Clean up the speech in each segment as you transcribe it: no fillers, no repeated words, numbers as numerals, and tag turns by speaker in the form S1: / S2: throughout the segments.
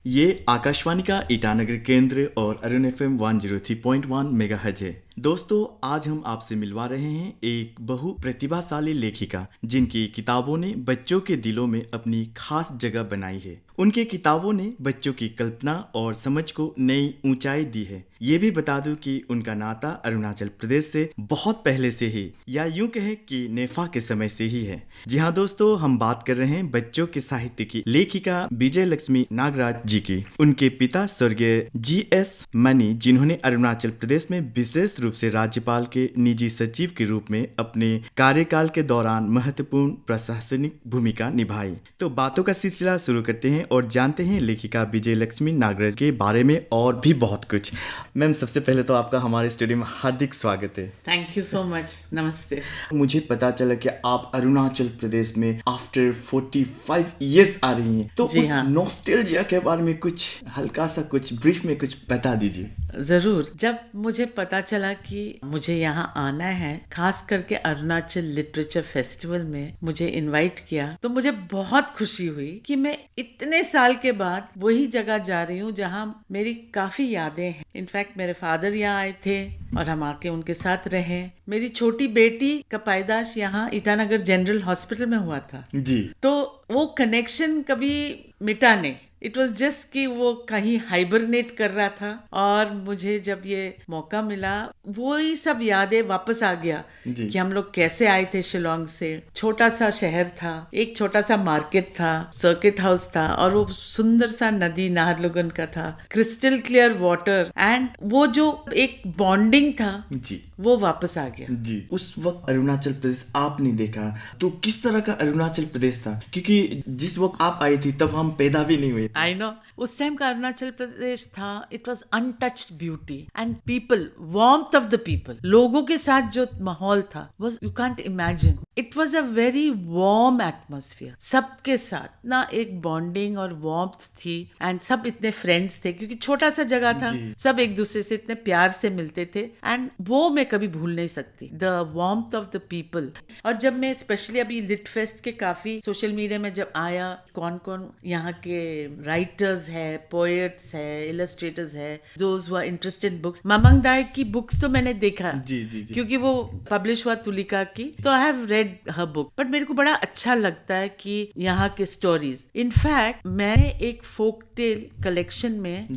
S1: ये आकाशवाणी का ईटानगर केंद्र और अरुण FM 103.1 मेगाहर्ट्ज है। दोस्तों, आज हम आपसे मिलवा रहे हैं एक बहु प्रतिभाशाली लेखिका जिनकी किताबों ने बच्चों के दिलों में अपनी खास जगह बनाई है। उनके किताबों ने बच्चों की कल्पना और समझ को नई ऊंचाई दी है। ये भी बता दूं कि उनका नाता अरुणाचल प्रदेश से बहुत पहले से ही, या यूं कहें कि नेफा के समय से ही है। जी हाँ दोस्तों, हम बात कर रहे हैं बच्चों के साहित्य की लेखिका विजय लक्ष्मी नागराज जी की। उनके पिता स्वर्गीय GS मनी, जिन्होंने अरुणाचल प्रदेश में विशेष रूप से राज्यपाल के निजी सचिव के रूप में अपने कार्यकाल के दौरान महत्वपूर्ण प्रशासनिक भूमिका निभाई। तो बातों का सिलसिला शुरू करते हैं और जानते हैं लेखिका विजय लक्ष्मी नागराज के बारे में और भी बहुत कुछ। मैम, सबसे पहले तो आपका हमारे स्टूडियो में हार्दिक स्वागत है।
S2: Thank you so much. नमस्ते।
S1: मुझे पता चला कि आप अरुणाचल प्रदेश में आफ्टर 45 इयर्स आ रही हैं, तो उस नॉस्टैल्जिया के बारे में कुछ हल्का सा कुछ ब्रीफ में कुछ बता दीजिए।
S2: जरूर। जब मुझे पता चला कि मुझे यहाँ आना है, खास करके अरुणाचल लिटरेचर फेस्टिवल में मुझे इनवाइट किया, तो मुझे बहुत खुशी हुई कि मैं इतने साल के बाद वही जगह जा रही हूँ जहाँ मेरी काफी यादें हैं। इनफैक्ट मेरे फादर यहाँ आए थे और हम आके उनके साथ रहे। मेरी छोटी बेटी का पैदाश यहाँ ईटानगर जनरल हॉस्पिटल में हुआ था
S1: जी।
S2: तो वो कनेक्शन कभी मिटा नहीं। इट वॉज जस्ट कि वो कहीं हाइबरनेट कर रहा था और मुझे जब ये मौका मिला, वही सब यादें वापस आ गया कि हम लोग कैसे आए थे शिलोंग से। छोटा सा शहर था, एक छोटा सा मार्केट था, सर्किट हाउस था और वो सुंदर सा नदी नाहरलगुन का था, क्रिस्टल क्लियर वाटर, एंड वो जो एक बॉन्डिंग था
S1: जी,
S2: वो वापस आ गया
S1: जी। उस वक्त अरुणाचल प्रदेश आपने देखा तो किस तरह का अरुणाचल प्रदेश था? क्योंकि जिस वक्त आप आई थी तब हम पैदा भी नहीं हुए।
S2: आई नो, उस टाइम का अरुणाचल प्रदेश था, it was untouched beauty and people, warmth of the people. लोगों के साथ जो माहौल था was you can't imagine. It was a very warm atmosphere. सबके साथ ना एक बॉन्डिंग और वार्मथ थी एंड सब इतने फ्रेंड्स थे क्योंकि छोटा सा जगह था। सब एक दूसरे से इतने प्यार से मिलते थे एंड वो मैं कभी भूल नहीं सकती, the warmth of the people. और जब मैं स्पेशली अभी लिट फेस्ट के काफी सोशल मीडिया में जब आया, कौन कौन यहाँ के राइटर्स है, पोएट्स है, इलस्ट्रेटर्स है, those who are interested in books. Mamang Dai की बुक्स तो मैंने देखा
S1: जी, जी, जी।
S2: क्योंकि वो पब्लिश हुआ तुलिका की, तो I have read her book. But मेरे को बड़ा अच्छा लगता है कि यहाँ के स्टोरीज। इनफैक्ट मैंने एक फोक टेल कलेक्शन में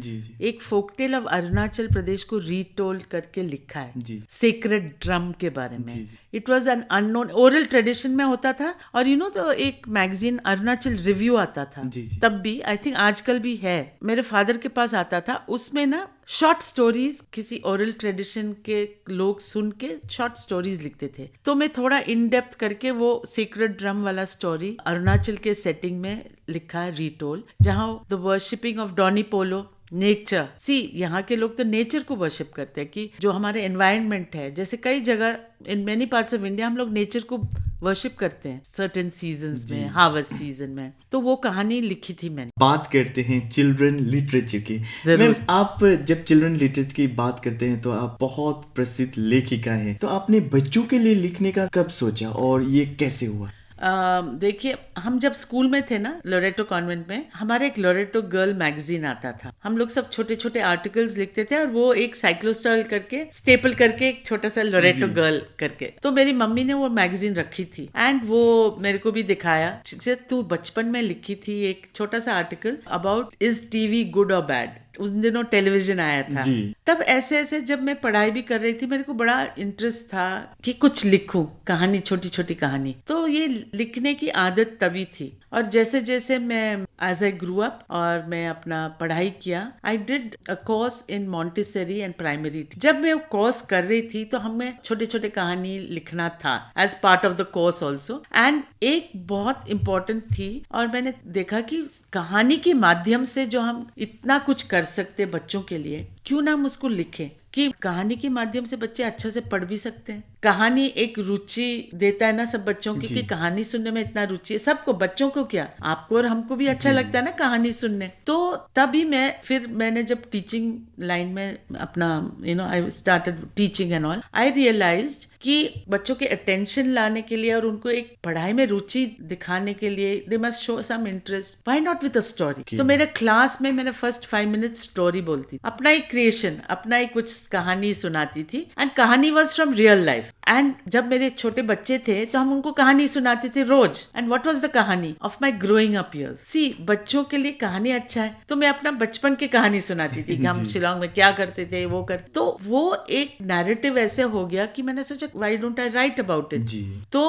S2: एक folk tale of Arunachal Pradesh को रीटोल्ड करके लिखा है, सेक्रेड ड्रम के बारे में। It was an unknown, oral tradition में होता था और यू नो तो एक मैगजीन अरुणाचल रिव्यू आता था तब भी, आई थिंक आजकल भी है, मेरे फादर के पास आता था। उसमें ना शॉर्ट स्टोरीज किसी ओरल ट्रेडिशन के लोग सुन के शॉर्ट स्टोरीज लिखते थे, तो मैं थोड़ा इन डेप्थ करके वो सीक्रेट ड्रम वाला स्टोरी अरुणाचल के सेटिंग में लिखा है, रीटोल, जहाँ the worshipping of Donyi Polo, nature. See, यहाँ के लोग तो नेचर को वर्शिप करते हैं कि जो हमारे एनवायरनमेंट है, जैसे कई जगह in many parts of India हम लोग नेचर को वर्शिप करते हैं सर्टेन सीजन्स में, हार्वेस्ट सीजन में। तो वो कहानी लिखी थी मैंने।
S1: बात करते हैं चिल्ड्रन लिटरेचर की। मैम, आप जब चिल्ड्रन लिटरेचर की बात करते हैं तो आप बहुत प्रसिद्ध लेखिका हैं, तो आपने बच्चों के लिए लिखने का कब सोचा और ये कैसे हुआ?
S2: देखिए, हम जब स्कूल में थे ना, लोरेटो कॉन्वेंट में, हमारे एक लोरेटो गर्ल मैगजीन आता था। हम लोग सब छोटे छोटे आर्टिकल्स लिखते थे और वो एक साइक्लोस्टाइल करके स्टेपल करके एक छोटा सा लोरेटो गर्ल करके, तो मेरी मम्मी ने वो मैगजीन रखी थी एंड वो मेरे को भी दिखाया, तू बचपन में लिखी थी एक छोटा सा article about is TV good और बैड। उस दिनों टेलीविजन आया था, तब ऐसे ऐसे जब मैं पढ़ाई भी कर रही थी, मेरे को बड़ा इंटरेस्ट था कि कुछ लिखूं, कहानी, छोटी छोटी कहानी। तो ये लिखने की आदत तभी थी। और जैसे जैसे मैं एज आई ग्रू अप और मैं अपना पढ़ाई किया, I did a course in Montessori and primary. जब मैं कोर्स कर रही थी तो हमें छोटे छोटे कहानी लिखना था as part of the course also, and एक बहुत इम्पोर्टेंट थी। और मैंने देखा कि कहानी के माध्यम से जो हम इतना कुछ कर सकते बच्चों के लिए, क्यों ना हम उसको लिखें, कि कहानी के माध्यम से बच्चे अच्छे से पढ़ भी सकते हैं, कहानी एक रुचि देता है ना सब बच्चों की, कि कहानी सुनने में इतना रुचि है सबको, बच्चों को क्या, आपको और हमको भी अच्छा लगता है ना कहानी सुनने। तो तभी मैंने जब टीचिंग लाइन में अपना I started teaching and all, I realised कि बच्चों के अटेंशन लाने के लिए और उनको एक पढ़ाई में रुचि दिखाने के लिए they must show some interest, why not with a story. तो मेरे क्लास में मैंने फर्स्ट 5 मिनट स्टोरी बोलती, अपना एक क्रिएशन, अपना एक कुछ कहानी सुनाती थी, एंड कहानी was from real life. And जब मेरे छोटे बच्चे थे तो हम उनको कहानी सुनाते थे रोज, एंड व्हाट वाज द कहानी of my growing up years. See, बच्चों के लिए कहानी अच्छा है, तो मैं अपना बचपन की कहानी सुनाती थी कि हम शिलोंग में क्या करते थे, वो कर, तो वो एक नैरेटिव ऐसे हो गया कि मैंने सोचा why don't I write about it. तो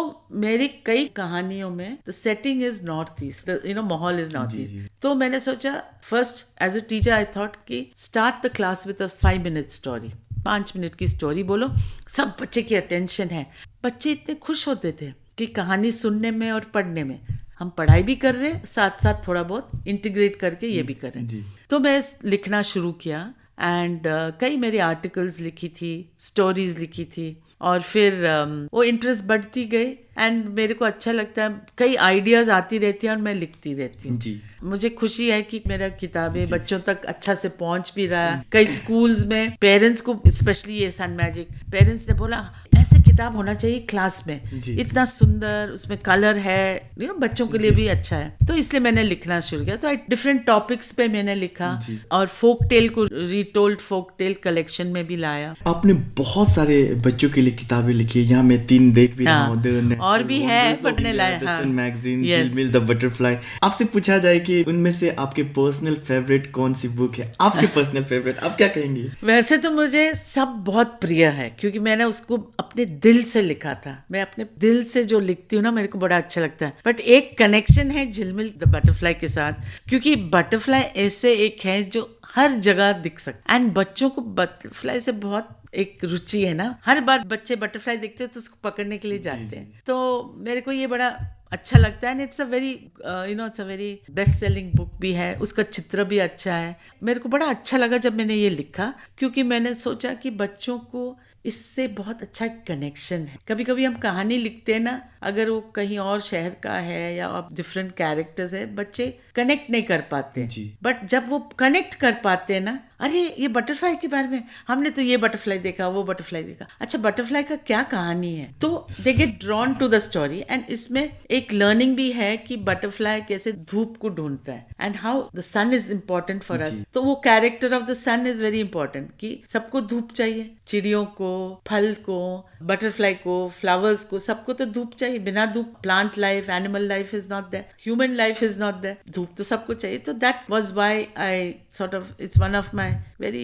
S2: मेरी कई कहानियों में the setting is North East, माहौल इज नॉर्थ ईस्ट। तो मैंने सोचा first as a teacher I thought कि start the class with a 5 minute story, 5 minute की स्टोरी बोलो, सब बच्चे की अटेंशन है। बच्चे इतने खुश होते थे कि कहानी सुनने में और पढ़ने में, हम पढ़ाई भी कर रहे हैं साथ साथ थोड़ा बहुत इंटीग्रेट करके ये भी कर रहे हैं। तो मैं लिखना शुरू किया, एंड कई मेरे आर्टिकल्स लिखी थी, स्टोरीज लिखी थी, और फिर वो इंटरेस्ट बढ़ती गई, एंड मेरे को अच्छा लगता है, कई आइडियाज आती रहती हैं और मैं लिखती रहती हूँ। मुझे खुशी है कि मेरा किताबें बच्चों तक अच्छा से पहुंच भी रहा है। कई स्कूल्स में पेरेंट्स को, स्पेशली ये सन मैजिक, पेरेंट्स ने बोला ऐसे किताब होना चाहिए क्लास में, इतना सुंदर, उसमें कलर है, बच्चों के लिए भी अच्छा है। तो इसलिए मैंने लिखना शुरू किया। तो डिफरेंट टॉपिक्स पे मैंने लिखा, और फोक टेल को रीटोल्ड फोक टेल कलेक्शन में भी लाया।
S1: आपने बहुत सारे बच्चों के लिए किताबें लिखी है, यहाँ मैं 3 देख भी रहा हूँ,
S2: और भी है पढ़ने लायक,
S1: सन मैगजीन, झिलमिल, द बटरफ्लाई। आपसे पूछा जाए कि उनमें से आपके पर्सनल फेवरेट कौन सी बुक है, आपके पर्सनल फेवरेट, आप क्या कहेंगे?
S2: वैसे तो मुझे सब बहुत प्रिय है, क्योंकि मैंने उसको अपने दिल से लिखा था। मैं अपने दिल से जो लिखती हूँ ना, मेरे को बड़ा अच्छा लगता है। बट एक कनेक्शन है झिलमिल द बटरफ्लाई के साथ, क्योंकि बटरफ्लाई ऐसे एक है जो हर जगह दिख सकता है, एंड बच्चों को बटरफ्लाई से बहुत एक रुचि है ना, हर बार बच्चे बटरफ्लाई देखते हैं तो उसको पकड़ने के लिए जाते हैं। तो मेरे को ये बड़ा अच्छा लगता है, and it's a very it's a very best selling book भी है, उसका चित्र भी अच्छा है। मेरे को बड़ा अच्छा लगा जब मैंने ये लिखा, क्योंकि मैंने सोचा कि बच्चों को इससे बहुत अच्छा कनेक्शन है। कभी कभी हम कहानी लिखते हैं ना, अगर वो कहीं और शहर का है या डिफरेंट कैरेक्टर्स है, बच्चे कनेक्ट नहीं कर पाते, बट जब वो कनेक्ट कर पाते हैं ना, अरे ये बटरफ्लाई के बारे में, हमने तो ये बटरफ्लाई देखा, वो बटरफ्लाई देखा, अच्छा बटरफ्लाई का क्या कहानी है, तो they get drawn to the story. And इसमें एक लर्निंग भी है कि बटरफ्लाई कैसे धूप को ढूंढता है, and how the sun is important for us. तो वो character of the sun is very important, कि सबको धूप चाहिए, चिड़ियों को, फल को, बटरफ्लाई को, फ्लावर्स को, सबको तो धूप चाहिए। बिना धूप plant life, animal life is not there, human life is not there, धूप तो सबको चाहिए। तो that was why I sort of, it's one of my very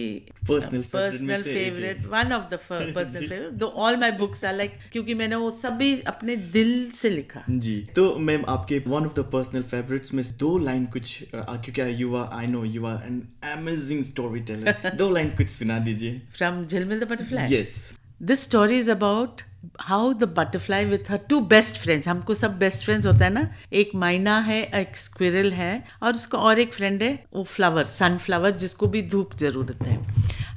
S2: personal favorite, one of the personal favorite, though all my books are like, क्योंकि मैंने वो सभी अपने दिल से लिखा।
S1: जी, तो मैम आपके one of the personal favorites में 2 लाइन कुछ, क्योंकि I know you are an amazing storyteller, 2 line कुछ सुना दीजिए।
S2: From झिलमिल the butterfly?
S1: Yes.
S2: This story is about how the butterfly with her 2 best friends, हमको सब बेस्ट फ्रेंड्स होता है ना, एक मैना है, एक स्क्विरल है, और उसका और एक फ्रेंड है वो फ्लावर, सनफ्लावर, जिसको भी धूप जरूरत है।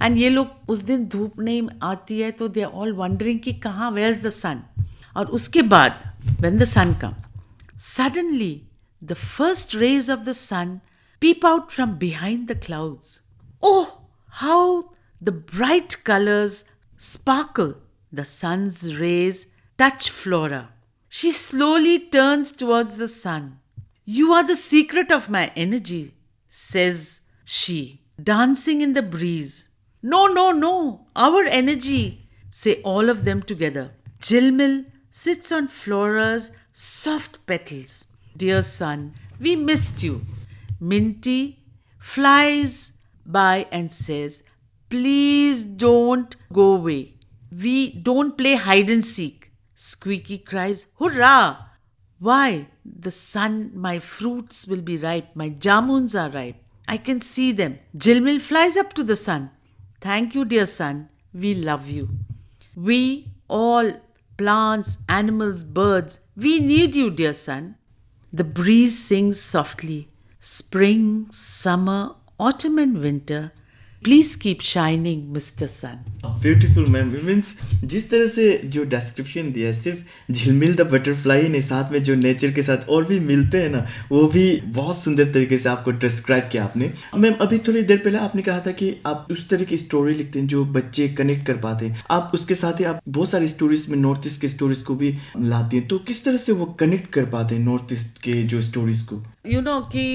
S2: एंड ये लोग उस दिन धूप नहीं आती है, तो दे आर ऑल वंडरिंग कि कहाँ, वेयर इज द सन। और उसके बाद when the sun comes, suddenly the first rays of the sun peep out from behind the clouds. Oh, how the bright colors sparkle. The sun's rays touch Flora. She slowly turns towards the sun. You are the secret of my energy, says she, dancing in the breeze. No, no, no, our energy, say all of them together. Jilmil sits on Flora's soft petals. Dear sun, we missed you. Minty flies by and says, please don't go away. We don't play hide and seek. Squeaky cries, hurrah! Why? The sun, my fruits will be ripe. My jamuns are ripe. I can see them. Jilmil flies up to the sun. Thank you, dear sun. We love you. We all, plants, animals, birds, we need you, dear sun. The breeze sings softly. Spring, summer, autumn and winter, please keep shining mister sun.
S1: Beautiful ma'am, means जिस तरह से जो description दिया है, सिर्फ झिलमिल the butterfly नहीं, साथ में जो नेचर के साथ और भी मिलते हैं ना, वो भी बहुत सुंदर तरीके से आपको डिस्क्राइब किया आपने। मैम अभी थोड़ी देर पहले आपने कहा था कि आप उस तरह की स्टोरी लिखते हैं जो बच्चे कनेक्ट कर पाते हैं। आप उसके साथ ही आप बहुत सारी स्टोरीज में नॉर्थ ईस्ट की स्टोरीज को भी लाती हैं, तो किस तरह से वो कनेक्ट कर पाते हैं नॉर्थ ईस्ट के जो स्टोरीज को?
S2: यू नो कि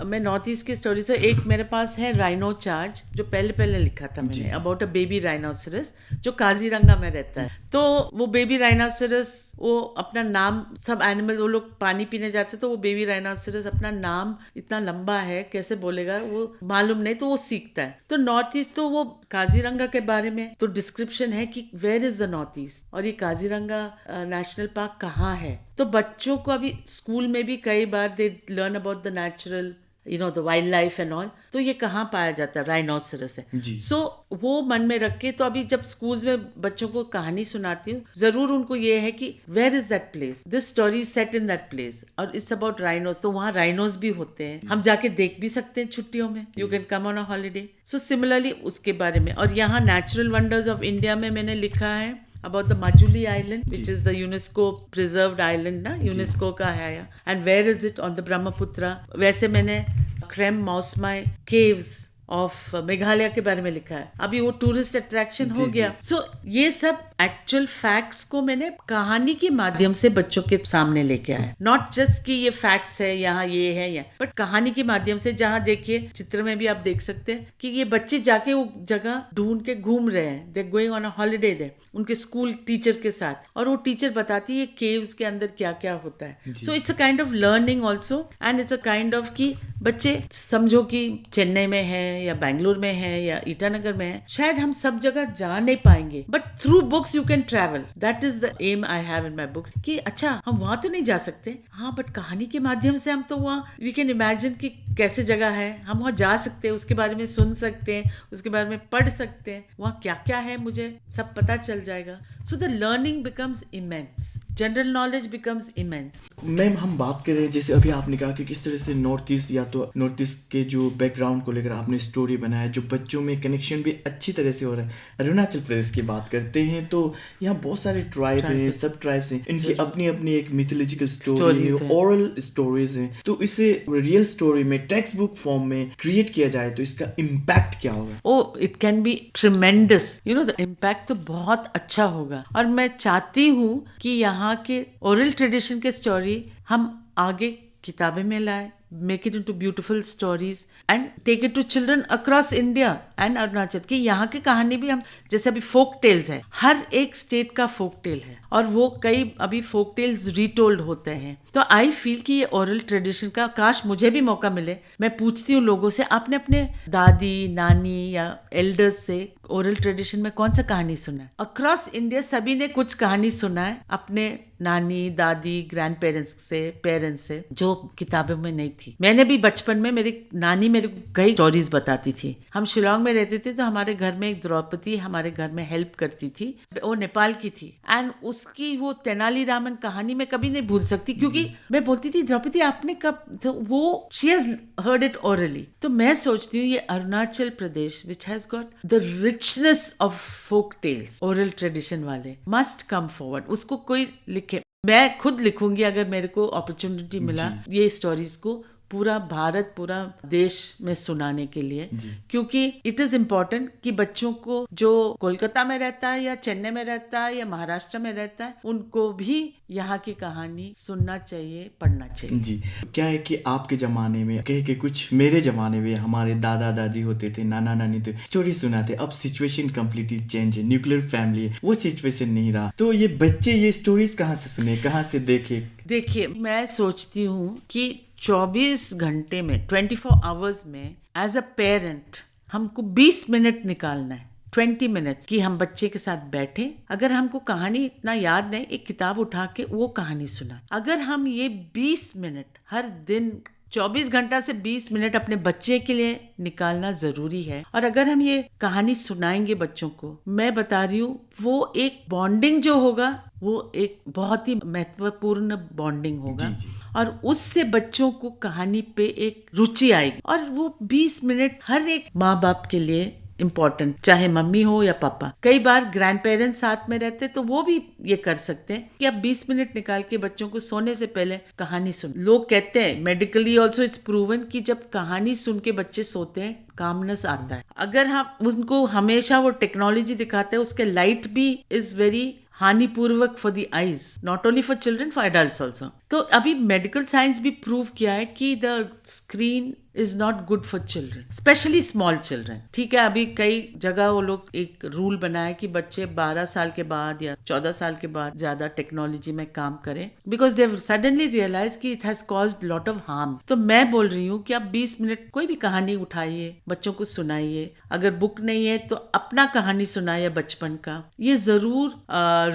S2: मैं नॉर्थ ईस्ट की स्टोरी से, एक मेरे पास है राइनो चार्ज जो पहले लिखा था मैंने, अबाउट अ बेबी राइनोसरस जो काजीरंगा में रहता है। तो वो बेबी राइनोसरस वो अपना नाम, सब एनिमल वो लोग पानी पीने जाते तो वो बेबी राइनोसरस अपना नाम इतना लंबा है कैसे बोलेगा वो मालूम नहीं, तो वो सीखता है। तो नॉर्थ ईस्ट तो वो काजीरंगा के बारे में तो डिस्क्रिप्शन है कि where is the north east और ये काजीरंगा नेशनल पार्क कहाँ है। तो बच्चों को अभी स्कूल में भी कई बार they learn about the natural the wildlife and all, तो ये कहाँ पाया जाता है, राइनोसरस है। सो वो मन में रख के, तो अभी जब स्कूल्स में बच्चों को कहानी सुनाती हूँ, जरूर उनको ये है कि where is that place, this story is set in that place और इट्स अबाउट राइनोस। तो वहाँ राइनोस भी होते हैं, हम जाके देख भी सकते हैं छुट्टियों में, you can come on a holiday. So similarly उसके बारे में। और यहाँ नेचुरल वंडर्स ऑफ इंडिया में मैंने लिखा है about the Majuli Island, which is the UNESCO preserved island ना, UNESCO का है, and where is it on the Brahmaputra। वैसे मैंने Krem Mausmai caves of Meghalaya के बारे में लिखा है, अभी वो टूरिस्ट अट्रैक्शन हो गया। सो ये सब एक्चुअल फैक्ट्स को मैंने कहानी के माध्यम से बच्चों के सामने लेके आया, नॉट जस्ट कि ये फैक्ट्स है यहाँ ये है या, बट कहानी के माध्यम से। जहाँ देखिए चित्र में भी आप देख सकते हैं कि ये बच्चे जाके वो जगह ढूंढ के घूम रहे हैं, they going on a holiday they उनके स्कूल टीचर के साथ, और वो टीचर बताती है केव्स के अंदर क्या क्या होता है। So it's a kind of learning also, and it's a kind of कि बच्चे समझो कि चेन्नई में है या बैंगलोर में है या ईटानगर में है, शायद हम सब जगह जा नहीं पाएंगे, but through books you can travel. That is the aim I have in my books कि अच्छा हम वहां तो नहीं जा सकते, हाँ बट कहानी के माध्यम से हम तो वहाँ वी कैन इमेजिन कि कैसे जगह है, हम वहाँ जा सकते हैं, उसके बारे में सुन सकते हैं, उसके बारे में पढ़ सकते हैं, वहाँ क्या क्या है मुझे सब पता चल जाएगा। So the learning becomes immense, general knowledge becomes immense.
S1: Ma'am हम बात करें, जैसे अभी आपने कहा कि किस तरह से नॉर्थ ईस्ट या तो नॉर्थ ईस्ट के जो बैकग्राउंड को लेकर आपने स्टोरी बनाया, जो बच्चों में कनेक्शन भी अच्छी तरह से हो रहा है। अरुणाचल प्रदेश की बात करते हैं तो यहाँ बहुत सारे ट्राइब हैं, सब ट्राइब्स हैं, इनकी अपनी अपनी एक मिथोलॉजिकल स्टोरी है, ओरल स्टोरीज हैं। तो इसे रियल स्टोरी में टेक्स्ट बुक फॉर्म में क्रिएट किया जाए तो इसका इम्पैक्ट क्या होगा?
S2: Oh it can be tremendous, you know the impact तो बहुत अच्छा होगा। और मैं चाहती हूँ कि यहाँ के ओरल ट्रेडिशन के स्टोरी हम आगे किताबें में लाए, make it into beautiful stories and take it to children across India and Arunachal की। यहाँ की कहानी भी हम, जैसे अभी फोक टेल्स है, हर एक स्टेट का फोक टेल है और वो कई अभी फोक टेल्स रीटोल्ड होते हैं। तो आई फील कि ये ओरल ट्रेडिशन का, काश मुझे भी मौका मिले, मैं पूछती हूँ लोगों से, आपने अपने दादी नानी या एल्डर्स से ओरल ट्रेडिशन में कौन सा कहानी सुना है? अक्रॉस इंडिया सभी ने कुछ कहानी सुना है अपने नानी दादी ग्रैंड पेरेंट्स से जो किताबों में नहीं थी। मैंने भी बचपन में, मेरी नानी मेरे को कई स्टोरीज बताती थी। हम शिलोंग में रहते थे तो हमारे घर में एक द्रौपदी हमारे घर में हेल्प करती थी, वो नेपाल की थी, एंड उसकी वो तेनालीरामन कहानी मैं कभी नहीं भूल सकती, क्योंकि मैं बोलती थी द्रौपदी आपने कब, तो वो she has heard it orally. तो मैं सोचती हूँ ये Arunachal Pradesh which has got the richness of folk tales, oral tradition वाले मस्ट कम फॉरवर्ड, उसको कोई लिखे। मैं खुद लिखूंगी अगर मेरे को अपॉर्चुनिटी मिला ये स्टोरीज को पूरा भारत, पूरा देश में सुनाने के लिए, क्योंकि इट इज इम्पोर्टेंट कि बच्चों को जो कोलकाता में रहता है या चेन्नई में रहता है या महाराष्ट्र में रहता है, उनको भी यहाँ की कहानी सुनना चाहिए, पढ़ना चाहिए।
S1: जी, क्या है कि आपके जमाने में कह के कुछ, मेरे जमाने में हमारे दादा दादी होते थे, नाना नानी थे, स्टोरी सुनाते। अब सिचुएशन कम्प्लीटली चेंज है, न्यूक्लियर फैमिली है, वो सिचुएशन नहीं रहा। तो ये बच्चे ये स्टोरीज कहाँ से सुने, कहाँ से देखे?
S2: देखिए मैं सोचती हूँ कि 24 घंटे में, 24 आवर्स में एज अ पेरेंट हमको 20 मिनट निकालना है, 20 मिनट्स कि हम बच्चे के साथ बैठे। अगर हमको कहानी इतना याद नहीं, एक किताब उठा के वो कहानी सुना। अगर हम ये 20 मिनट हर दिन, 24 घंटा से 20 मिनट अपने बच्चे के लिए निकालना जरूरी है। और अगर हम ये कहानी सुनाएंगे बच्चों को, मैं बता रही हूँ वो एक बॉन्डिंग जो होगा वो एक बहुत ही महत्वपूर्ण बॉन्डिंग होगा। जी। और उससे बच्चों को कहानी पे एक रुचि आएगी और वो 20 मिनट हर एक माँ बाप के लिए इम्पोर्टेंट, चाहे मम्मी हो या पापा। कई बार ग्रैंड पेरेंट्स साथ में रहते तो वो भी ये कर सकते हैं कि आप 20 मिनट निकाल के बच्चों को सोने से पहले कहानी सुन। लोग कहते हैं, मेडिकली ऑल्सो इट्स प्रूवन, कि जब कहानी सुन के बच्चे सोते हैं कामनेस आता है। अगर हम उनको हमेशा वो टेक्नोलॉजी दिखाते हैं, उसके लाइट भी इज वेरी हानिपूर्वक for the eyes, not only for children, for adults also. तो अभी मेडिकल साइंस भी प्रूव किया है कि the screen is not good for children, specially small children. ठीक है, अभी कई जगह वो लोग एक रूल बनाए कि बच्चे 12 साल के बाद या 14 साल के बाद ज्यादा टेक्नोलॉजी में काम करें, बिकॉज दे सडनली रियलाइज कि it has caused lot of harm. तो मैं बोल रही हूँ कि आप 20 मिनट कोई भी कहानी उठाइए, बच्चों को सुनाइए। अगर बुक नहीं है तो अपना कहानी सुनाइए बचपन का। ये जरूर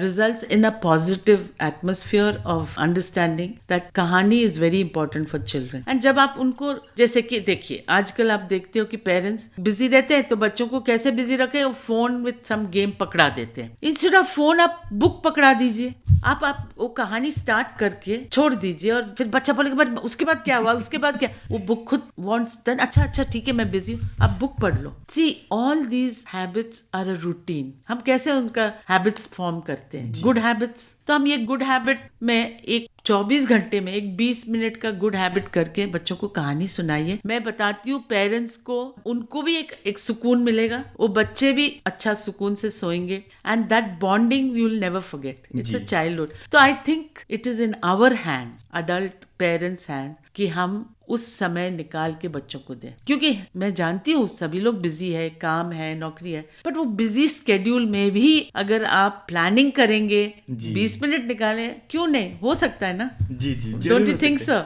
S2: results in a positive atmosphere of understanding that kahani is very important for children. And जब आप उनको, जैसे कि देखिए आजकल आप देखते हो कि पेरेंट्स बिजी रहते हैं, तो बच्चों को कैसे बिजी रखें, फोन विथ सम गेम पकड़ा देते हैं। इंस्टेड ऑफ फोन आप बुक पकड़ा दीजिए, आप वो कहानी स्टार्ट करके छोड़ दीजिए, और फिर बच्चा बोलेगा उसके बाद क्या हुआ, उसके बाद क्या, वो बुक खुद वांट्स देन, अच्छा ठीक है मैं बिजी हूँ, आप बुक पढ़ लो। See all these habits are a routine. हम कैसे उनका हैबिट्स फॉर्म करते हैं, गुड हैबिट्स। तो हम ये गुड हैबिट में एक 24 घंटे में एक 20 मिनट का गुड हैबिट करके बच्चों को कहानी सुनाइए। मैं बताती हूँ पेरेंट्स को, उनको भी एक सुकून मिलेगा, वो बच्चे भी अच्छा सुकून से सोएंगे, and that bonding you will never forget. It's a childhood. तो I think it is in our hands, adult parents hand, कि हम उस समय निकाल के बच्चों को दें। क्योंकि मैं जानती हूँ सभी लोग बिजी है, काम है, नौकरी है, बट वो बिजी स्केड्यूल में भी अगर आप प्लानिंग करेंगे, 20 मिनट निकालें, क्यों नहीं, हो सकता है ना।
S1: जी
S2: डोंट यू थिंक सो?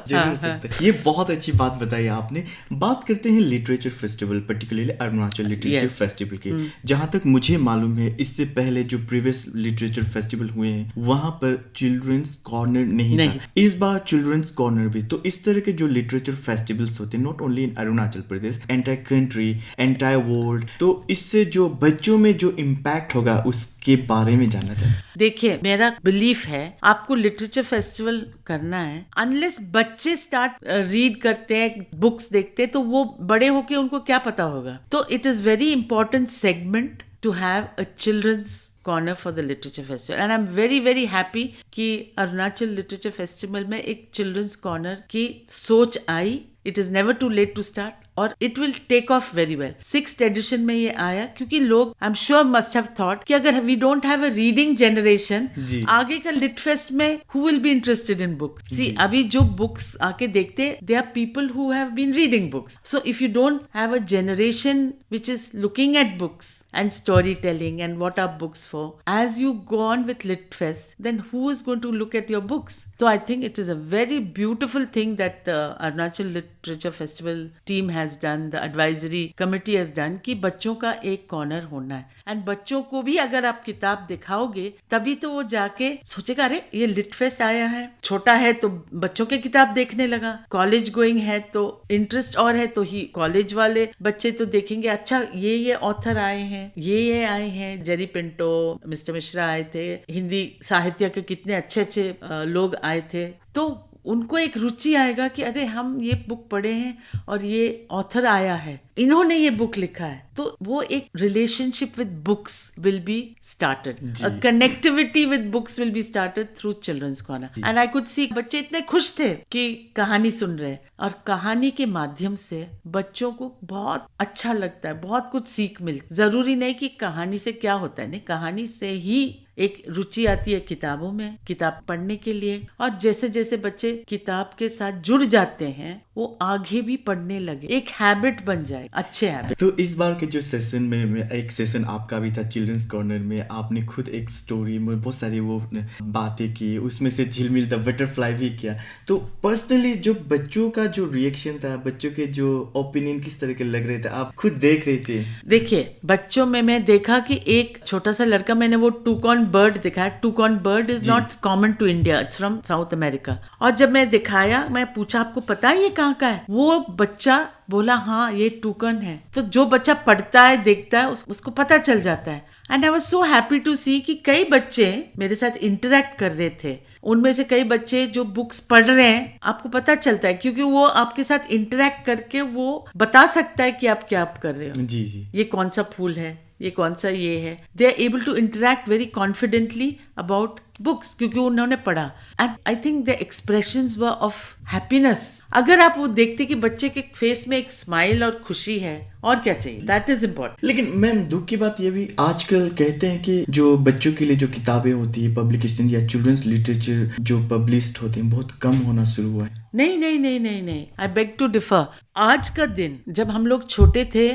S1: ये बहुत अच्छी बात बताई आपने। बात करते हैं literature festival, particularly Arunachal literature festival के। जहाँ तक मुझे मालूम है, इससे पहले जो प्रीवियस लिटरेचर फेस्टिवल हुए हैं वहां पर चिल्ड्रंस कॉर्नर नहीं था। इस बार चिल्ड्रंस कॉर्नर भी। तो इस तरह के जो लिटरेचर फेस्टिवल्स होते हैं, not only in Arunachal Pradesh, entire country, entire world, तो इससे जो बच्चों में जो इम्पैक्ट होगा उसके बारे में जानना चाहते।
S2: देखिए, मेरा बिलीफ है आपको लिटरेचर फेस्टिवल करना है, अनलेस बच्चे स्टार्ट रीड करते हैं, बुक्स देखते हैं, तो वो बड़े होके उनको क्या पता होगा। तो it is very important segment to have a children's corner for the literature festival, and I am very very happy कि अरुणाचल लिटरेचर फेस्टिवल में एक चिल्ड्रंस कॉर्नर की सोच आई। It is never too late to start, और it will take off very well. 6th edition में ये आया क्योंकि लोग, I am sure, must have thought कि अगर we don't have a reading generation, आगे का लिट फेस्ट में who will be interested in books. See, अभी जो बुक्स आके देखते, they are people who have been reading books. So if you don't have a generation which is looking at books and storytelling and what are books for, as you go on with LitFest, then who is going to look at your books? So I think it is a very beautiful thing that the Arunachal Literature Festival team has done, the advisory committee has done, कि बच्चों का एक corner होना है। And बच्चों को भी अगर आप किताब दिखाओगे, तभी तो वो जाके सोचेगा, अरे ये लिटफेस्ट आया है। छोटा है तो बच्चों के किताब देखने लगा, कॉलेज गोइंग है तो इंटरेस्ट और है, तो ही कॉलेज वाले बच्चे तो देखेंगे, अच्छा ये ऑथर आए हैं, ये आए हैं, जेरी पिंटो, मिस्टर मिश्रा आए थे, हिंदी साहित्य के कितने अच्छे लोग आए थे। तो उनको एक रुचि आएगा कि अरे हम ये बुक पढ़े हैं और ये ऑथर आया है, इन्होंने ये बुक लिखा है। तो वो एक relationship with books will be started, a connectivity with books will be started through children's corner. And I could see बच्चे इतने खुश थे कि कहानी सुन रहे हैं, और कहानी के माध्यम से बच्चों को बहुत अच्छा लगता है, बहुत कुछ सीख मिलती। जरूरी नहीं कि कहानी से क्या होता है, नहीं, कहानी से ही एक रुचि आती है किताबों में, किताब पढ़ने के लिए। और जैसे जैसे बच्चे किताब के साथ जुड़ जाते हैं, वो आगे भी पढ़ने लगे, एक हैबिट बन जाए, अच्छे हैबिट।
S1: तो इस बार के जो सेशन में एक सेशन आपका भी था चिल्ड्रंस कॉर्नर में, आपने खुद एक स्टोरी में बहुत सारी वो बातें की, उसमें से झिलमिल द बटरफ्लाई भी किया। तो पर्सनली जो बच्चों का जो रिएक्शन था, बच्चों के जो ओपिनियन किस तरह के लग रहे थे, आप खुद देख रहे थे?
S2: देखिए, बच्चों में मैं देखा कि एक छोटा सा लड़का, मैंने वो टूकॉन बर्ड दिखाया। Toucan bird is not common to India, it's from South America. और जब मैं दिखाया, मैं पूछा आपको पता है ये कहाँ का है? वो बच्चा बोला हाँ ये टूकन है। तो जो बच्चा पढ़ता है देखता है उसको पता चल जाता है। And I was so happy to see कि कई बच्चे मेरे साथ इंटरेक्ट कर रहे थे। उनमें से कई बच्चे जो बुक्स पढ़ रहे हैं, आपको पता चलता है क्योंकि वो आपके साथ इंटरेक्ट करके वो बता सकता है कि आप क्या कर रहे हो।
S1: जी जी।
S2: ये कौन सा फूल है, ये कौन सा ये है। They are able to interact very confidently about books क्योंकि उन्होंने पढ़ा। And I think the expressions were of happiness. अगर आप वो देखते कि बच्चे के फेस में एक स्माइल और खुशी है, और क्या चाहिए, दैट इज इम्पोर्टेंट।
S1: लेकिन मैम दुख की बात ये भी आजकल कहते हैं कि जो बच्चों के लिए जो किताबें होती है पब्लिकेशन या चिल्ड्रंस लिटरेचर जो पब्लिश्ड होते हैं बहुत कम होना शुरू हुआ है।
S2: नहीं, आई बेग टू डिफर। आज का दिन जब हम लोग छोटे थे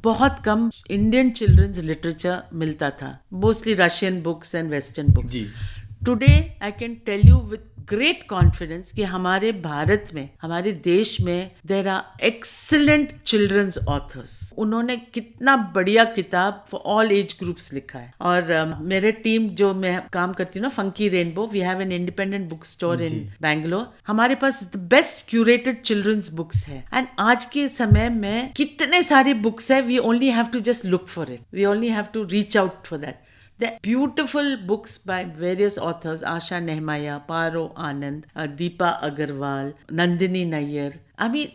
S2: बहुत कम इंडियन चिल्ड्रंस लिटरेचर मिलता था, mostly Russian books and western books.
S1: जी।
S2: Today I can tell you with great confidence कि हमारे भारत में, हमारे देश में there are excellent children's authors. उन्होंने कितना बढ़िया किताब फॉर ऑल एज ग्रुप्स लिखा है। और मेरे टीम जो मैं काम करती हूँ ना, funky rainbow, we have an independent book store in Bangalore. हमारे पास the best curated children's books है। एंड आज के समय में कितने सारे बुक्स है, we only have to just look for it, we only have to reach out for that. The beautiful books by various authors, Asha Nehmaya, Paro Anand, Deepa Agarwal, Nandini Nayyar.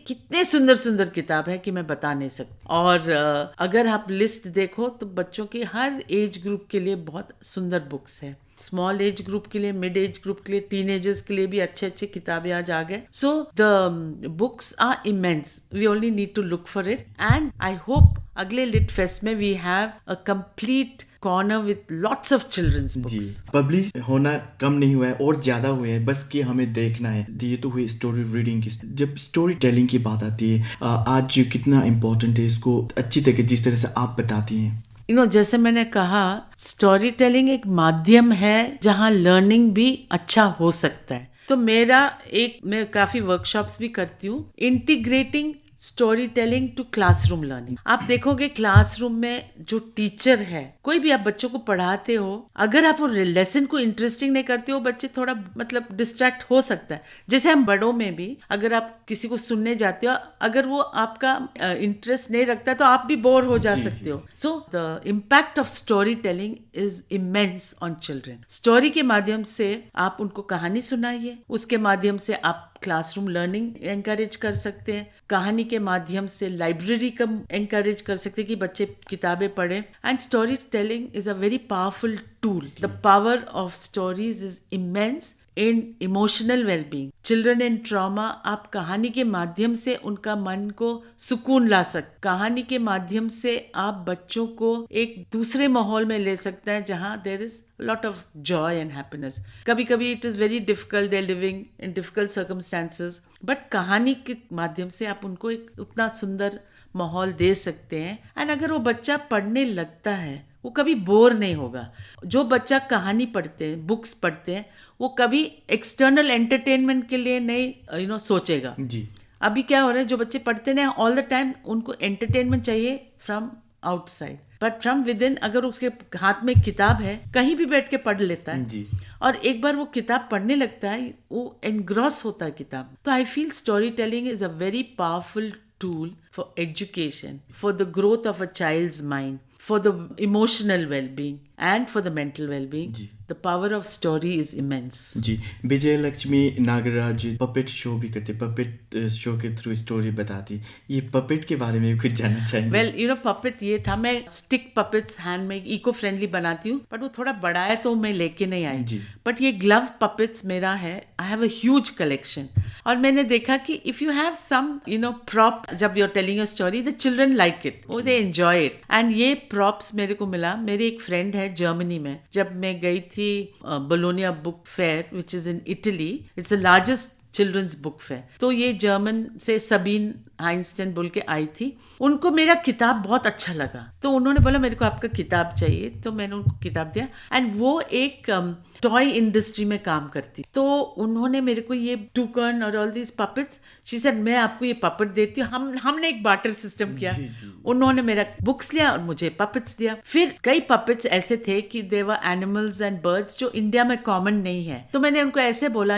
S2: कितने सुंदर सुंदर किताब है कि मैं बता नहीं सकती। और अगर आप लिस्ट देखो तो बच्चों के हर एज ग्रुप के लिए बहुत सुंदर बुक्स है। स्मॉल एज ग्रुप के लिए, मिड एज ग्रुप के लिए, टीनेजर्स के लिए भी अच्छे अच्छे किताबें आज आ गए। So the books are immense, we only need to look for it. And I hope अगले लिट फेस्ट में we have a complete corner with lots of children's books.
S1: Publish होना कम नहीं हुआ है और ज्यादा हुए हैं, बस कि हमें देखना है। ये तो हुई स्टोरी रीडिंग की। जब स्टोरी टेलिंग की बात आती है, आज कितना इम्पोर्टेंट है इसको अच्छी तरह जिस तरह से आप बताती हैं।
S2: जैसे मैंने कहा, स्टोरी टेलिंग एक माध्यम है जहाँ लर्निंग भी अच्छा हो सकता है। तो मैं काफी वर्कशॉप्स भी करती हूँ, integrating story telling to classroom learning. आप देखोगे क्लासरूम में जो टीचर है, कोई भी आप बच्चों को पढ़ाते हो, अगर आप वो लेसन को इंटरेस्टिंग नहीं करते हो, बच्चे थोड़ा डिस्ट्रैक्ट हो सकता है। जैसे हम बड़ों में भी अगर आप किसी को सुनने जाते हो, अगर वो आपका इंटरेस्ट नहीं रखता तो आप भी बोर हो जा सकते हो। So the impact of story telling is immense on children. Story के माध्यम से आप उनको कहानी सुनाइए, उसके माध्यम से आप क्लासरूम लर्निंग एनकरेज कर सकते हैं। कहानी के माध्यम से लाइब्रेरी का एनकरेज कर सकते हैं कि बच्चे किताबें पढ़ें। And story telling is a very powerful tool. The power of stories is immense in emotional wellbeing. Children in trauma, आप कहानी के माध्यम से उनका मन को सुकून ला सकते। कहानी के माध्यम से आप बच्चों को एक दूसरे माहौल में ले सकते हैं जहाँ there is lot of joy and happiness. कभी कभी it is very difficult, they're living in difficult circumstances, but कहानी के माध्यम से आप उनको एक उतना सुंदर माहौल दे सकते हैं। एंड अगर वो बच्चा पढ़ने लगता है, वो कभी बोर नहीं होगा। जो बच्चा कहानी पढ़ते हैं, बुक्स पढ़ते हैं, वो कभी एक्सटर्नल एंटरटेनमेंट के लिए नहीं सोचेगा।
S1: जी।
S2: अभी क्या हो रहा है, जो बच्चे पढ़ते हैं ऑल द टाइम, उनको एंटरटेनमेंट चाहिए from outside, but from with in. अगर उसके हाथ में किताब है, कहीं भी बैठ के पढ़ लेता है
S1: जी।
S2: और एक बार वो किताब पढ़ने लगता है, वो एनग्रॉस होता है किताब। तो I feel story telling is a very powerful tool for education, for the growth of a child's mind, for the emotional well-being and for the mental well-being.
S1: जी।
S2: The power of story is immense.
S1: जी। Vijay Lakshmi Nagaraj puppet show भी करते, puppet show के through story बताती। ये puppet के बारे में कुछ जानना चाहेंगे?
S2: वेल पपेट ये था, मैं स्टिक पपेट्स हैंड में इको फ्रेंडली बनाती हूँ, बट वो थोड़ा बड़ा है तो मैं लेके नहीं आई। बट ये ग्लव पपेट्स मेरा है, I have a huge collection. और मैंने देखा कि if you have some prop, जब you are telling a story, the children like it, they enjoy it. And ये प्रॉप्स मेरे को मिला, मेरी एक फ्रेंड है जर्मनी में, जब मैं गई थी Bologna book fair which is in Italy, it's the largest children's book fair. तो ये जर्मन से सबीन आइंस्टाइन बोल के आई थी, उनको मेरा किताब बहुत अच्छा लगा, तो उन्होंने बोला मेरे को आपका किताब चाहिए, तो मैंने उनको किताब दिया। एंड वो एक टॉय इंडस्ट्री में काम करती, तो उन्होंने मेरे को ये टूकन और all this puppets, she said मैं आपको ये पपेट देती हूँ। हमने एक बार्टर सिस्टम किया। उन्होंने मेरा बुक्स लिया और मुझे पपेट्स दिया। फिर कई पपेट्स ऐसे थे कि दे वर एनिमल्स एंड बर्ड्स जो इंडिया में कॉमन नहीं है, तो मैंने उनको ऐसे बोला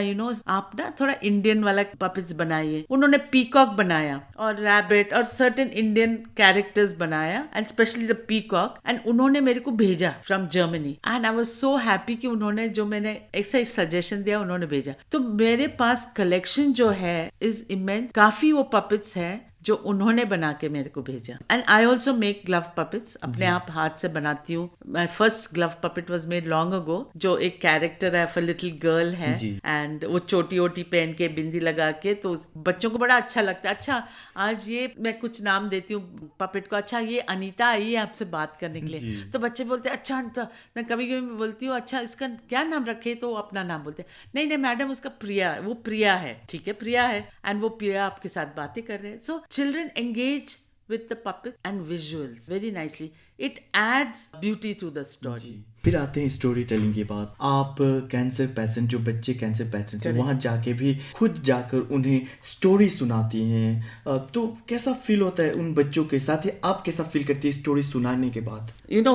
S2: आप ना थोड़ा इंडियन वाला पपेट्स बनाइए। उन्होंने पीकॉक बनाया और रैबिट और सर्टेन इंडियन कैरेक्टर्स बनाया, and specially the peacock, and उन्होंने मेरे को भेजा from Germany. And I was so happy कि उन्होंने जो मैंने ऐसा एक सजेशन दिया उन्होंने भेजा। तो मेरे पास कलेक्शन जो है इज इमेंस, काफी वो पपेट्स है जो उन्होंने बना के मेरे को भेजा। And I also make glove puppets, अपने आप हाथ से बनाती हूँ। My first glove puppet was made long ago, जो एक कैरेक्टर है, फॉर लिटिल गर्ल है, एंड वो चोटी वोटी पहन के बिंदी लगा के, तो बच्चों को बड़ा अच्छा लगता है। अच्छा आज ये मैं कुछ नाम देती हूँ पपेट को, अच्छा ये अनीता आई है आपसे बात करने के लिए, तो बच्चे बोलते हैं अच्छा अनीता। मैं कभी कभी बोलती हूँ अच्छा इसका क्या नाम रखे, तो वो अपना नाम बोलते हैं, नहीं नहीं मैडम उसका प्रिया, वो प्रिया है, ठीक है प्रिया है, एंड वो प्रिया आपके साथ बातें कर रहे हैं। सो children engage with the puppet and visuals very nicely. It adds beauty to the story.
S1: फिर आते हैं स्टोरी टेलिंग के बाद। आप कैंसर पेशेंट, जो बच्चे कैंसर पेशेंट हैं, वहाँ जाके भी खुद जाकर उन्हें स्टोरी सुनाती हैं, तो कैसा फील होता है उन बच्चों के साथ, या आप कैसा फील करती है स्टोरी सुनाने के बाद?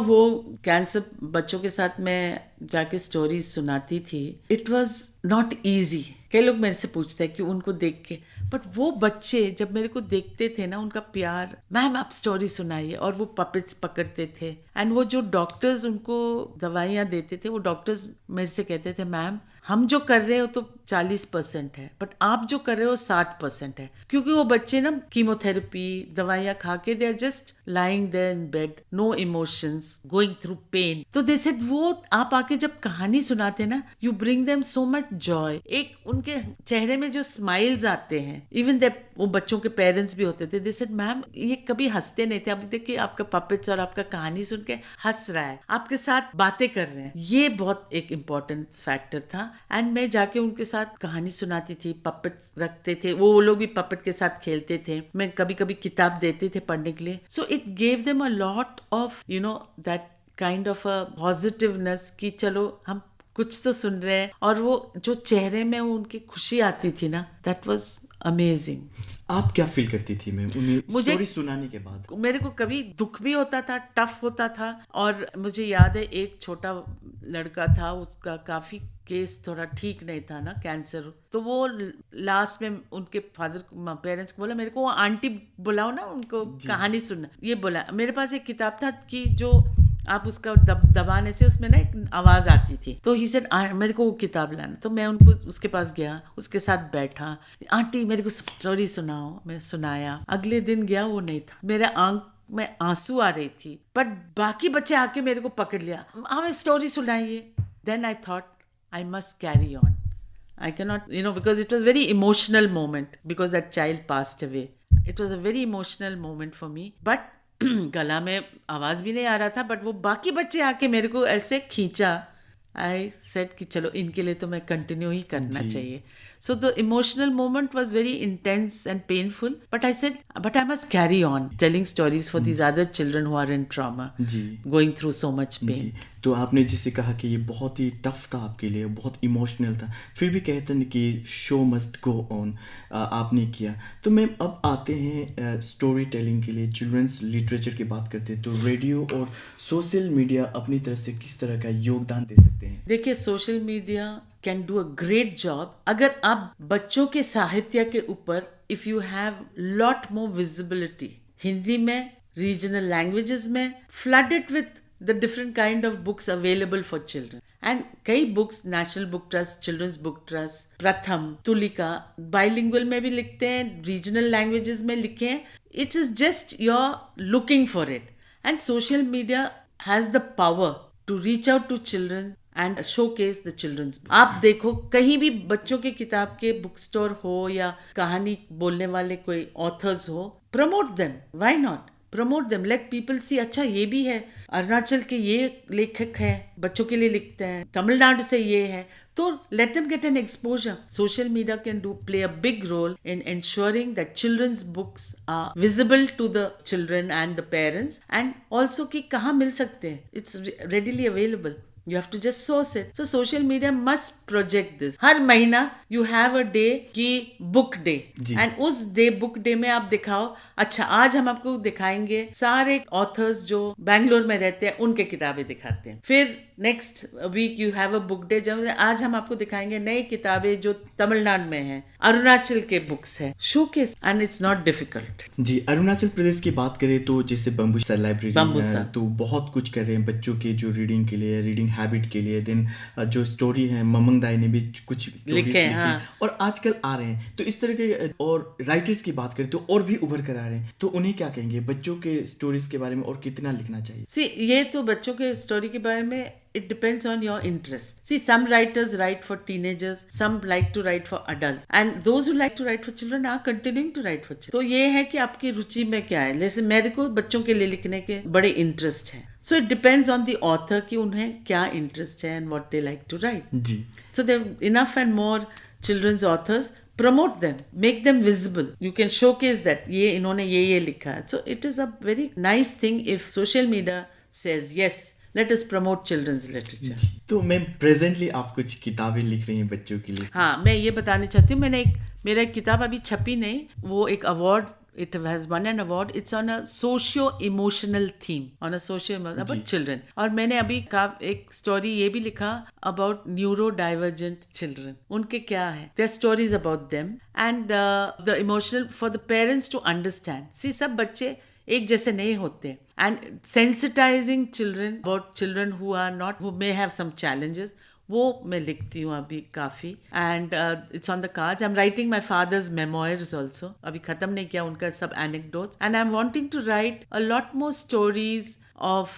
S2: वो कैंसर बच्चों के साथ मैं जाके स्टोरी सुनाती थी। It was not easy. कई लोग मेरे से पूछते हैं कि उनको देख के, बट वो बच्चे जब मेरे को देखते थे ना, उनका प्यार, मैम आप स्टोरी सुनाइए, और वो पपेट्स पकड़ते थे। एंड वो जो डॉक्टर्स उनको दवाइयाँ देते थे, वो डॉक्टर्स मेरे से कहते थे मैम हम जो कर रहे हो तो 40% है, बट आप जो कर रहे हो 60% है, क्योंकि वो बच्चे ना कीमोथेरेपी दवाइयाँ खा के they are just lying there in bed, no emotions, going through pain. तो दे सेड वो आप आके जब कहानी सुनाते ना, you bring them so much Joy. एक उनके चेहरे में जो स्माइल्स आते हैं, इवन दे वो बच्चों के पेरेंट्स भी होते थे, दे सेड मैम ये कभी हंसते नहीं थे, अभी देखिए आपका पपेट्स और आपका कहानी सुन के हंस रहा है, आपके साथ बातें कर रहे हैं। ये बहुत एक इम्पोर्टेंट फैक्टर था। एंड मैं जाके उनके साथ कहानी सुनाती थी, पपेट रखते थे, वो लोग भी पपेट के साथ खेलते थे, मैं कभी कभी किताब देते थे पढ़ने के लिए। So it gave them a lot of that kind of a positiveness कि चलो हम कुछ तो सुन रहे हैं, और वो जो चेहरे में उनकी खुशी आती थी ना, दैट वाज अमेजिंग।
S1: आप क्या फील करती थी मैम उन्हें स्टोरी सुनाने के बाद?
S2: मेरे को कभी दुख भी होता था, टफ होता था, और मुझे याद है एक छोटा लड़का था, उसका काफी केस थोड़ा ठीक नहीं था ना, कैंसर, तो वो लास्ट में उनके फादर पेरेंट्स को बोला मेरे को वो आंटी बुलाओ ना, उनको कहानी सुनना, ये बोला। मेरे पास एक किताब था कि जो आप उसका दबाने से उसमें ना एक आवाज आती थी, तो ही सेड मेरे को वो किताब लाना। तो मैं उनको उसके पास गया, उसके साथ बैठा, आंटी मेरे को स्टोरी सुनाओ, मैं सुनाया। अगले दिन गया, वो नहीं था, मेरे आंख में आंसू आ रही थी, बट बाकी बच्चे आके मेरे को पकड़ लिया, हमें स्टोरी सुनाइए। Then I thought I must carry on. I cannot, because it was very emotional moment because that child passed away. It was a very emotional moment for me. But गला में आवाज भी नहीं आ रहा था, बट वो बाकी बच्चे आके मेरे को ऐसे खींचा। I said कि चलो इनके लिए तो मैं कंटिन्यू ही करना चाहिए। So the emotional moment was very intense and painful, but I said, but I must carry on telling stories for these other children who are in trauma, going through so much pain.
S1: तो आपने जैसे कहा कि ये बहुत ही tough था आपके लिए, बहुत इमोशनल था, फिर भी कहते हैं कि शो मस्ट गो ऑन, आपने किया। तो मैम अब आते हैं स्टोरी टेलिंग के लिए, चिल्ड्रंस लिटरेचर की बात करते हैं, तो रेडियो और सोशल मीडिया अपनी तरफ से किस तरह का योगदान दे सकते हैं?
S2: देखिए social media can do a great job अगर आप बच्चों के साहित्य के ऊपर, if you have lot more visibility, Hindi में, रीजनल लैंग्वेजेस में, flooded with the different kind of books available for children. And कई books, National Book Trust, Children's Book Trust, प्रथम, तुलिका, bilingual में भी लिखते हैं, regional languages में लिखे हैं. It is just you're looking for it. And social media has the power to reach out to children and showcase the children's book. आप देखो कहीं भी बच्चों के किताब के बुक स्टोर हो या कहानी बोलने वाले कोई ऑथर्स हो, promote them. Why not? Promote them, let people see, अच्छा ये भी है, अरुणाचल के ये लेखक है, बच्चों के लिए लिखते हैं, तमिलनाडु से ये है, तो let them get an exposure. Social media can play a big role in ensuring that children's books are visible to the children and the parents, and also कि कहाँ मिल सकते हैं, it's readily available. You have to just source it. So social media must project this. हर महीना you have a day की book day, and उस day book day में आप दिखाओ, अच्छा आज हम आपको दिखाएंगे सारे authors जो बैंगलोर में रहते हैं उनके किताबें दिखाते हैं, फिर next week you have a book day जब आज हम आपको दिखाएंगे नई किताबें जो तमिलनाडु में हैं, अरुणाचल के बुक्स हैं, showcase, and it's not difficult.
S1: जी, अरुणाचल प्रदेश की बात करें तो जैसे बम्बूसा लाइब्रेरी है, तो बहुत कुछ कर रहे हैं बच्चों के जो रीडिंग के लिए, रीडिंग हैबिट के लिए। देन जो स्टोरी है, ममंग दाई ने भी कुछ लिखे हैं और आजकल आ रहे हैं, तो इस तरह के और राइटर्स की बात करें तो और भी उभर कर आ रहे हैं, तो उन्हें क्या कहेंगे बच्चों के स्टोरीज के बारे में और कितना लिखना चाहिए?
S2: सी, ये तो बच्चों के स्टोरी के बारे में it depends on your interest. See, some writers write for teenagers, some like to write for adults, and those who like to write for children are continuing to write for children. तो ये है कि आपकी रुचि में क्या है। जैसे मेरे को बच्चों के लिए लिखने के बड़े इंटरेस्ट है, so it depends on the author कि उन्हें क्या इंटरेस्ट है and what they like to write.
S1: Ji,
S2: so there are enough and more children's authors. Promote them, make them visible. You can showcase that ये इन्होंने ये लिखा है. So it is a very nice thing if social media says yes, let us promote children's literature.
S1: तो ma'am presently आप कुछ किताबें लिख रही हैं बच्चों के लिए?
S2: हाँ, मैं ये बताना चाहती हूँ, मेरा एक किताब अभी छपी नहीं, वो एक award, it has won an award. It's on a socio-emotional theme, on a about children. और मैंने अभी एक स्टोरी ये भी लिखा about neurodivergent children. उनके क्या है? There are stories about them and the emotional for the parents to understand. See, सब बच्चे एक जैसे नहीं होते, and sensitizing children about children who may have some challenges, वो मैं लिखती हूँ अभी काफ़ी, and it's on the cards. I am writing my father's memoirs also, अभी ख़त्म नहीं किया उनका सब anecdotes, and I am wanting to write a lot more stories of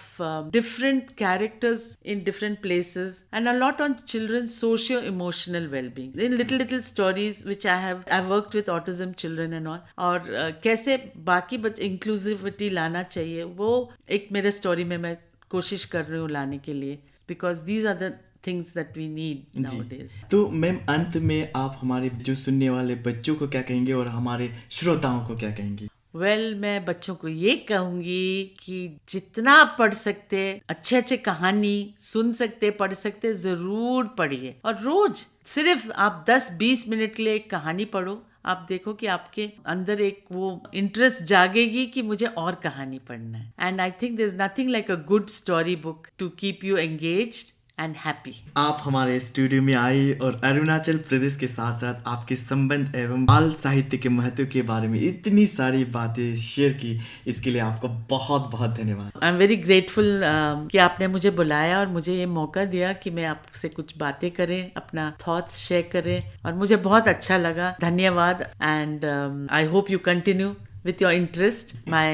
S2: different characters in different places, and a lot on children's socio-emotional well-being in little stories which I've worked with autism children and all, और कैसे बाकी बच्चे inclusivity लाना चाहिए, वो एक मेरे story में मैं कोशिश कर रही हूँ लाने के लिए, because these are the things that we need nowadays.
S1: तो मैम अंत में आप हमारे जो सुनने वाले बच्चों को क्या कहेंगे और हमारे श्रोताओं को क्या कहेंगी?
S2: मैं बच्चों को ये कहूँगी कि जितना आप पढ़ सकते, अच्छे कहानी सुन सकते, पढ़ सकते, ज़रूर पढ़िए, और रोज सिर्फ आप 10-20 मिनट के लिए एक कहानी पढ़ो, आप देखो कि आपके अंदर एक वो इंटरेस्ट जागेगी कि मुझे और कहानी पढ़ना है। And I think there is nothing like a good story book to keep you engaged and happy.
S1: आप हमारे स्टूडियो में आई और अरुणाचल प्रदेश के साथ साथ आपके संबंध एवं बाल साहित्य के महत्व के बारे में इतनी सारी बातें शेयर की, इसके लिए आपका बहुत बहुत धन्यवाद।
S2: आई एम वेरी ग्रेटफुल कि आपने मुझे बुलाया और मुझे ये मौका दिया कि मैं आपसे कुछ बातें करें, अपना थॉट्स शेयर करें, और मुझे बहुत अच्छा लगा। धन्यवाद, and I hope you continue with your interest. My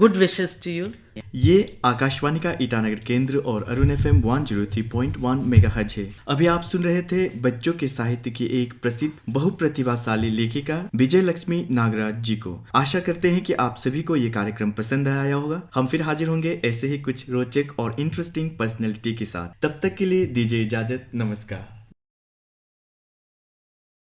S2: good wishes to you.
S1: ये आकाशवाणी का ईटानगर केंद्र और अरुण FM 103.1 मेगाहर्ट्ज है। अभी आप सुन रहे थे बच्चों के साहित्य की एक प्रसिद्ध बहुप्रतिभाशाली लेखिका विजय लक्ष्मी नागराज जी को। आशा करते हैं कि आप सभी को ये कार्यक्रम पसंद आया होगा। हम फिर हाजिर होंगे ऐसे ही कुछ रोचक और इंटरेस्टिंग पर्सनैलिटी के साथ। तब तक के लिए दीजिए इजाजत। नमस्कार।